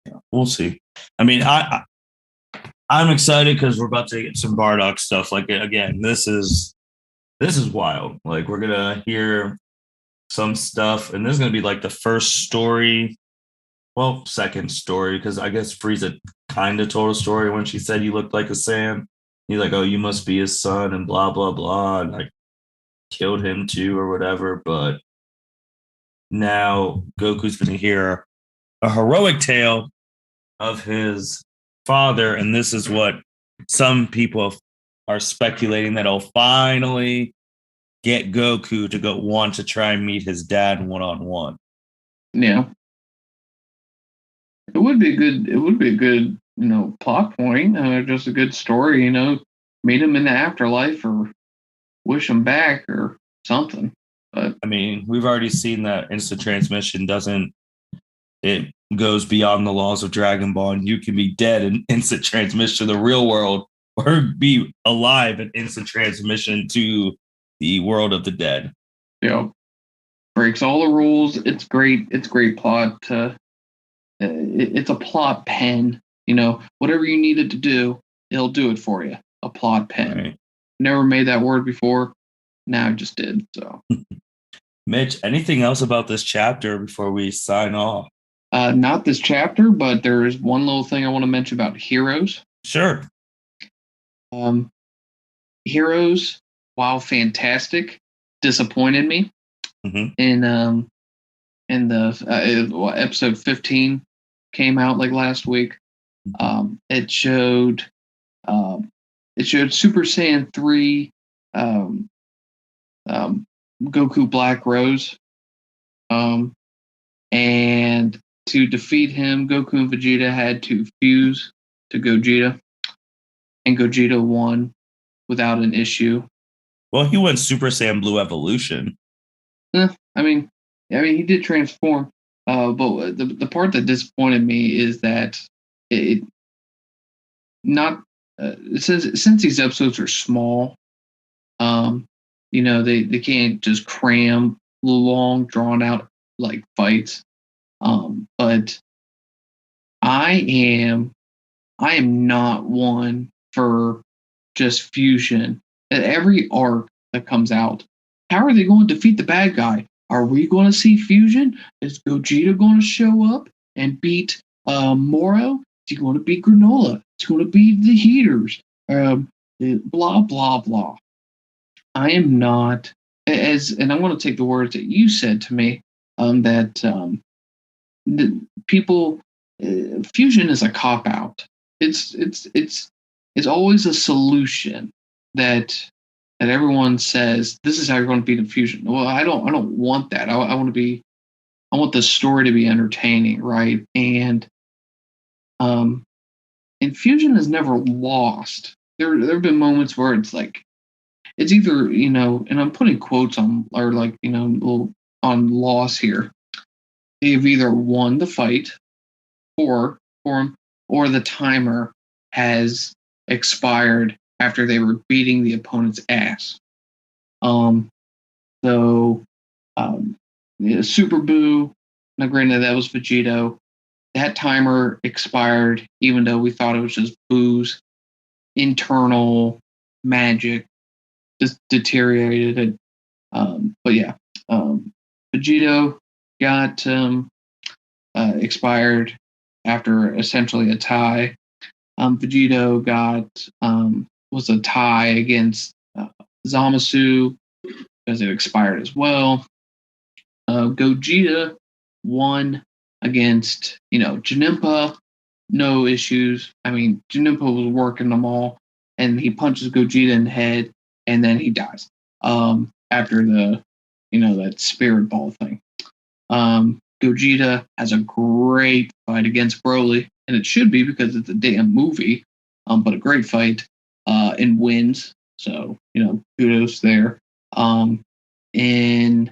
yeah, we'll see. I mean, I'm excited because we're about to get some Bardock stuff. Like again, this is wild. Like we're gonna hear some stuff, and this is gonna be like the first story. Well, second story, because I guess Frieza kind of told a story when she said he looked like a Saiyan. He's like, "Oh, you must be his son," and blah blah blah, and I killed him too or whatever. But now Goku's gonna hear a heroic tale of his father, and this is what some people are speculating that he'll finally get Goku to go want to try and meet his dad one-on-one.
Yeah. It would be a good, plot point. Just a good story, meet him in the afterlife or wish him back or something. But
I mean, we've already seen that instant transmission it goes beyond the laws of Dragon Ball, and you can be dead in instant transmission to the real world or be alive in instant transmission to the world of the dead.
Breaks all the rules. It's great. It's great plot. It's a plot pen. Whatever you need it to do, it'll do it for you. A plot pen.
Right.
Never made that word before. Now I just did. So,
Mitch, anything else about this chapter before we sign off?
Not this chapter, but there is one little thing I want to mention about heroes.
Sure.
Heroes, while fantastic, disappointed me.
Mm-hmm.
In the episode 15 came out like last week. It showed Super Saiyan 3 Goku Black Rose, and to defeat him, Goku and Vegeta had to fuse to Gogeta, and Gogeta won without an issue.
Well, he went Super Saiyan Blue Evolution.
I mean, he did transform. But the part that disappointed me is that since these episodes are small, they can't just cram long, drawn out like fights. But I am not one for just fusion. Every arc that comes out, how are they going to defeat the bad guy? Are we going to see fusion? Is Gogeta going to show up and beat Moro? Is he going to beat Granolah? It's going to be the Heeters. Blah blah blah. I am not and I want to take the words that you said to me that the people fusion is a cop out. It's always a solution that everyone says this is how you're going to beat a fusion. Well, I don't want that. I want the story to be entertaining, right? And fusion has never lost. There have been moments where it's like it's either, and I'm putting quotes on or on loss here. They've either won the fight or the timer has expired after they were beating the opponent's ass. Super Boo, now granted that was Vegito. That timer expired even though we thought it was just Boo's internal magic just deteriorated it. Vegito got expired after essentially a tie. Vegito was a tie against Zamasu because it expired as well. Gogeta won against Janempa, no issues. I mean, Janempa was working them all, and he punches Gogeta in the head, and then he dies after the that spirit ball thing. Gogeta has a great fight against Broly, and it should be because it's a damn movie, but a great fight and wins. So kudos there. In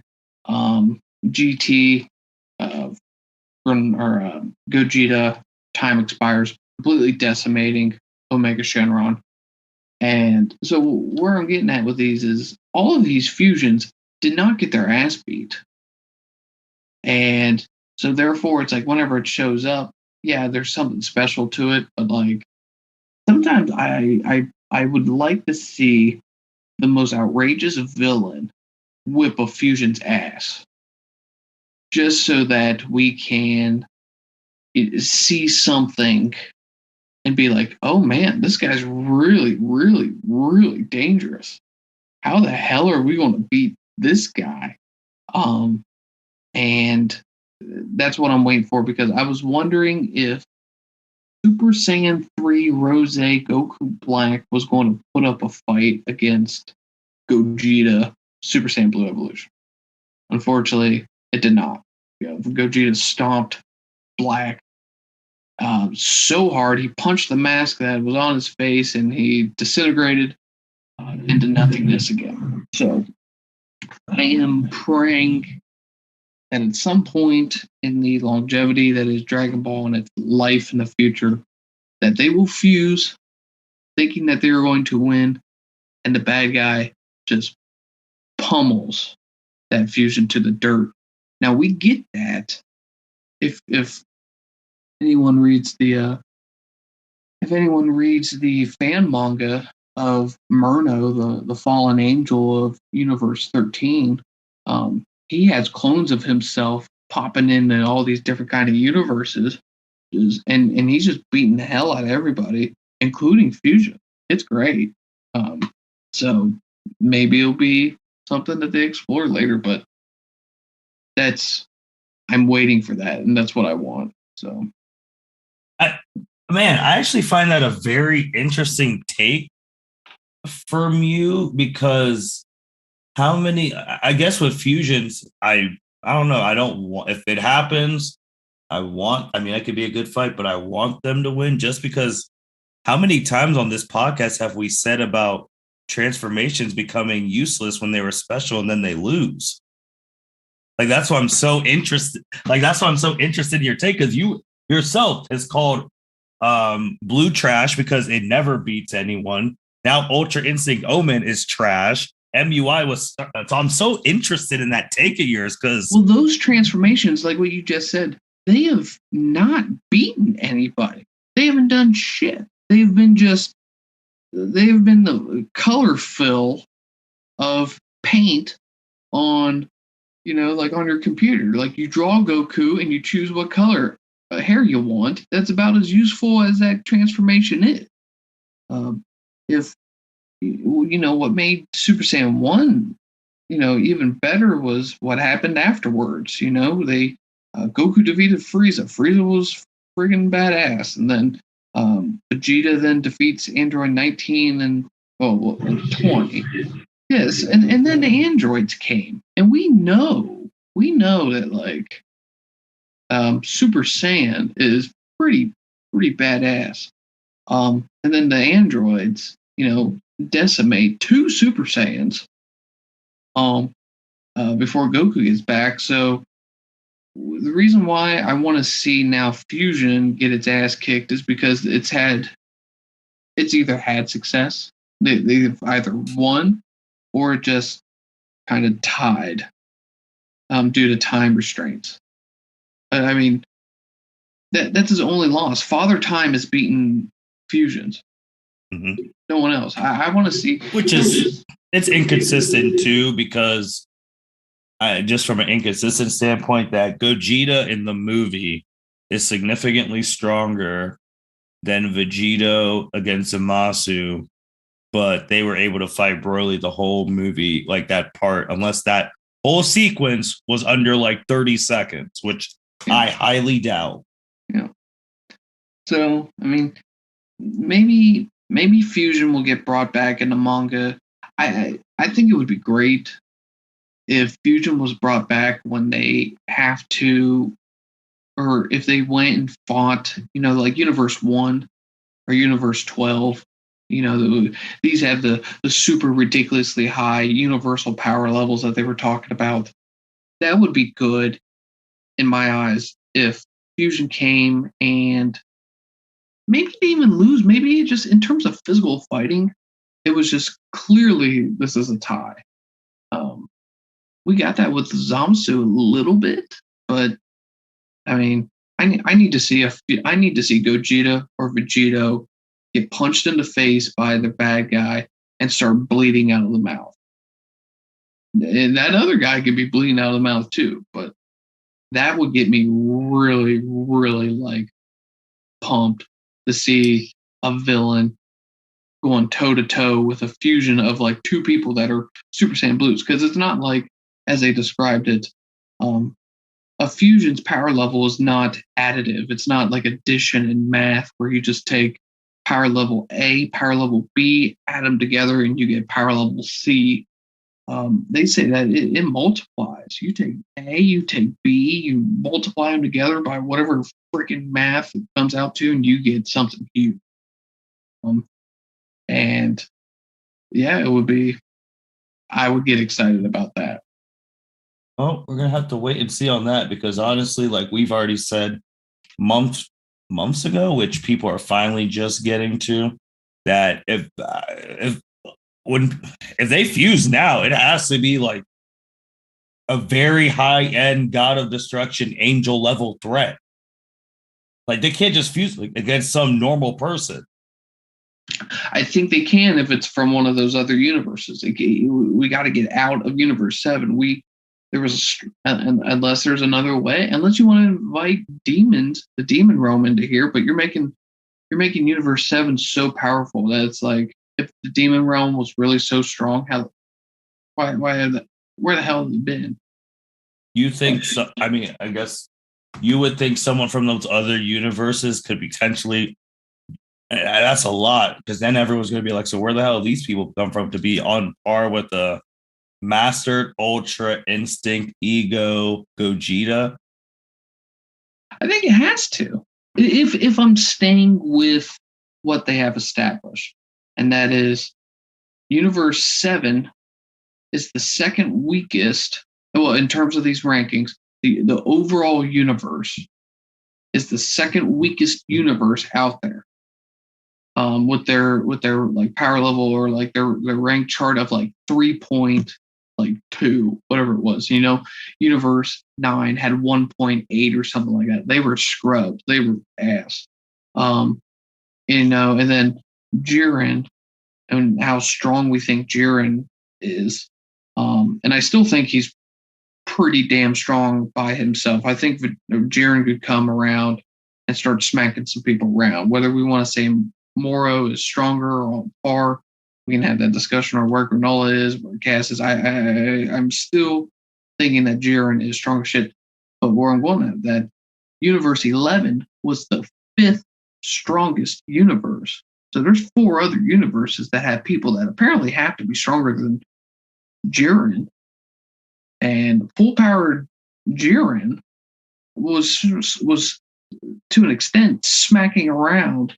GT, Gogeta time expires, completely decimating Omega Shenron. And so where I'm getting at with these is all of these fusions did not get their ass beat. And so therefore it's like whenever it shows up, yeah, there's something special to it, but like sometimes I would like to see the most outrageous villain whip a fusion's ass. Just so that we can see something and be like, oh man, this guy's really, really, really dangerous. How the hell are we going to beat this guy? And that's what I'm waiting for, because I was wondering if Super Saiyan 3 Rose Goku Black was going to put up a fight against Gogeta Super Saiyan Blue Evolution. Unfortunately, it did not. Gogeta stomped Black so hard, he punched the mask that was on his face, and he disintegrated into nothingness again. So I am praying that at some point in the longevity that is Dragon Ball and its life in the future, that they will fuse, thinking that they are going to win, and the bad guy just pummels that fusion to the dirt. Now we get that if anyone reads the fan manga of Murno, the fallen angel of Universe 13, he has clones of himself popping into all these different kind of universes, and he's just beating the hell out of everybody, including Fusion. It's great. So maybe it'll be something that they explore later, but I'm waiting for that, and that's what I want. So,
I actually find that a very interesting take from you, because how many, I guess with fusions, I don't know. I don't want, if it happens, I mean, it could be a good fight, but I want them to win, just because how many times on this podcast have we said about transformations becoming useless when they were special and then they lose? Like, that's why I'm so interested. In your take, because you yourself has called Blue trash because it never beats anyone. Now Ultra Instinct Omen is trash. MUI was. So I'm so interested in that take of yours, because
those transformations, like what you just said, they have not beaten anybody. They haven't done shit. They've been the color fill of paint on, like on your computer. Like you draw Goku and you choose what color hair you want. That's about as useful as that transformation is. If what made Super Saiyan 1, even better was what happened afterwards. They Goku defeated Frieza. Frieza was friggin' badass, and then Vegeta then defeats Android 19 and 20. Yes, and then the androids came, and we know that like Super Saiyan is pretty badass. And then the androids, decimate 2 Super Saiyans before Goku gets back. So the reason why I want to see now Fusion get its ass kicked is because it's either had success, they've either won, or just kind of tied due to time restraints. I mean, that's his only loss. Father Time has beaten Fusions.
Mm-hmm.
No one else. I want to see.
Which is, it's inconsistent too, because just from an inconsistent standpoint, that Gogeta in the movie is significantly stronger than Vegito against Zamasu, but they were able to fight Broly the whole movie, like that part, unless that whole sequence was under like 30 seconds, which I highly doubt.
Yeah. So, I mean, maybe Fusion will get brought back in the manga. I think it would be great if Fusion was brought back when they have to, or if they went and fought, like Universe 1 or Universe 12. These have the super ridiculously high universal power levels that they were talking about. That would be good in my eyes if Fusion came, and maybe they even lose. Maybe just in terms of physical fighting, it was just clearly this is a tie. We got that with Zamasu a little bit, but I mean, I need to see Gogeta or Vegito get punched in the face by the bad guy and start bleeding out of the mouth. And that other guy could be bleeding out of the mouth too, but that would get me really, really like pumped to see a villain going toe to toe with a fusion of like 2 people that are Super Saiyan Blues. Because it's not like, as they described it, a fusion's power level is not additive. It's not like addition in math where you just take power level A, power level B, add them together, and you get power level C. They say that it multiplies. You take A, you take B, you multiply them together by whatever freaking math it comes out to, and you get something huge. And yeah, I would get excited about that.
Oh, we're gonna have to wait and see on that, because honestly, like we've already said months ago, which people are finally just getting to, that if they fuse now, it has to be like a very high end God of Destruction angel level threat. Like they can't just fuse against some normal person.
I think they can if it's from one of those other universes. We got to get out of Universe 7. Unless there's another way, unless you want to invite demons, the demon realm into here, but you're making Universe 7 so powerful that it's like, if the demon realm was really so strong, where the hell have they been?
You think so? I mean, I guess you would think someone from those other universes could potentially. That's a lot, because then everyone's going to be like, so where the hell do these people come from to be on par with the Mastered Ultra Instinct Ego Gogeta?
I think it has to. If I'm staying with what they have established, and that is Universe 7 is the second weakest. Well, in terms of these rankings, the overall universe is the second weakest universe out there. With their like power level, or like their rank chart of like 3.2, whatever it was. Universe 9 had 1.8 or something like that. They were scrubbed. They were ass. And then Jiren, and how strong we think Jiren is And I still think he's pretty damn strong by himself. I think Jiren could come around and start smacking some people around. Whether we want to say Moro is stronger or on par, we can have that discussion, or where Granolah is, where Cass is. I'm still thinking that Jiren is strong as shit. But where I'm going at, that Universe 11 was the 5th strongest universe. So there's 4 other universes that have people that apparently have to be stronger than Jiren. And full-powered Jiren was to an extent smacking around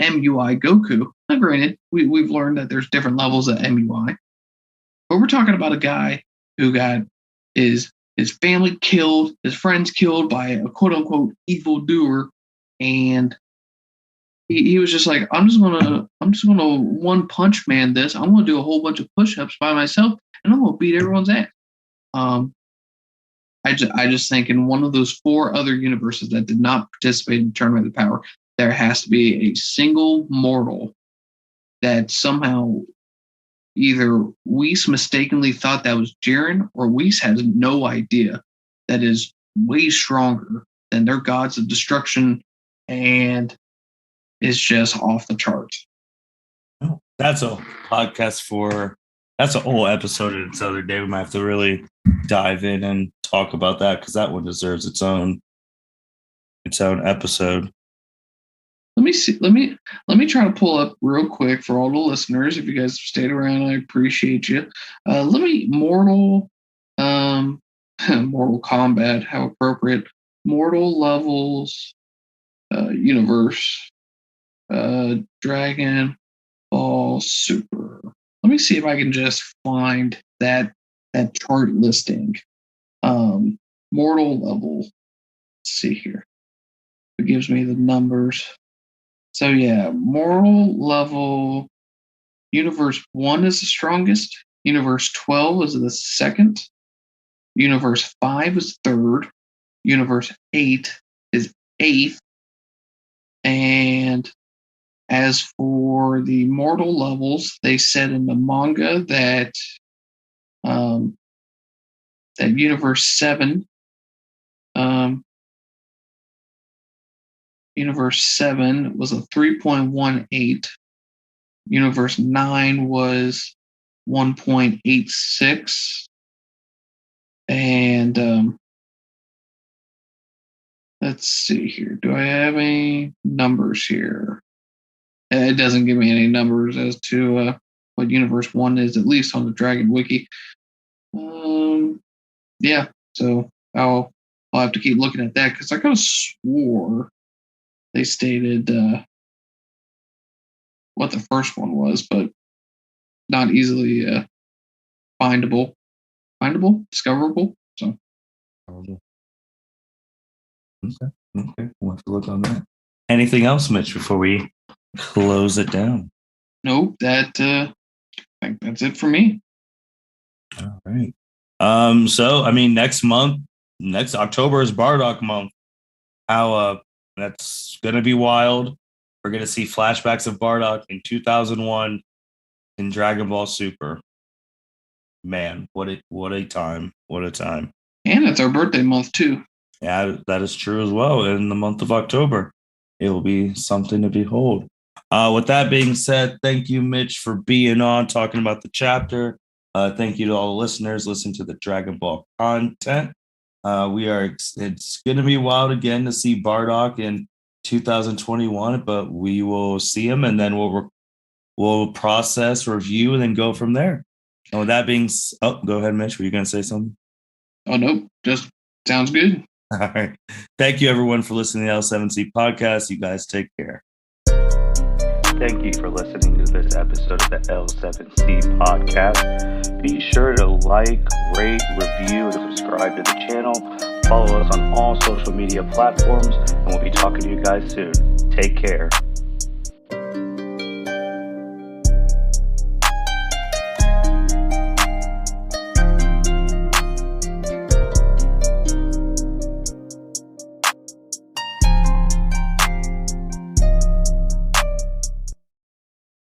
MUI Goku. Now, granted, we've learned that there's different levels of MUI, but we're talking about a guy who got his family killed, his friends killed by a quote-unquote evildoer, and he was just like, I'm just gonna one punch man this. I'm gonna do a whole bunch of push-ups by myself, and I'm gonna beat everyone's ass. I just think in one of those 4 other universes that did not participate in the Tournament of the Power, there has to be a single mortal that somehow either Whis mistakenly thought that was Jiren, or Whis has no idea, that is way stronger than their gods of destruction and is just off the charts.
That's a podcast that's a whole episode in its other day. We might have to really dive in and talk about that, because that one deserves its own episode.
Let me see. Let me try to pull up real quick for all the listeners. If you guys have stayed around, I appreciate you. Let me Mortal Kombat. How appropriate. Mortal levels, universe, Dragon Ball Super. Let me see if I can just find that chart listing. Mortal level. Let's see here. It gives me the numbers. So yeah, mortal level. Universe 1 is the strongest. Universe 12 is the second. Universe 5 is third. Universe 8 is 8th. And as for the mortal levels, they said in the manga that that Universe 7, Universe 7 was a 3.18. Universe 9 was 1.86. And let's see here. Do I have any numbers here? It doesn't give me any numbers as to what Universe 1 is, at least on the Dragon Wiki. Yeah, so I'll have to keep looking at that, because I could have swore they stated what the first one was, but not easily findable, discoverable. So
Okay, we'll have to look on that. Anything else, Mitch, before we close it down?
Nope, I think that's it for me.
All right. So I mean, next October is Bardock month. How that's gonna be wild. We're gonna see flashbacks of Bardock in 2001 in Dragonball Super. Man, what a time! What a time!
And it's our birthday month too.
Yeah, that is true as well. In the month of October, it will be something to behold. With that being said, thank you, Mitch, for being on, talking about the chapter. Thank you to all the listeners listening to the Dragon Ball content. It's going to be wild again to see Bardock in 2021, but we will see him, and then we'll process, review, and then go from there. And with that being, go ahead, Mitch. Were you going to say something?
Oh, nope. Just sounds good.
All right. Thank you, everyone, for listening to the L7C podcast. You guys take care. Thank you for listening to this episode of the L7C podcast. Be sure to like, rate, review, and subscribe to the channel. Follow us on all social media platforms, and we'll be talking to you guys soon. Take care.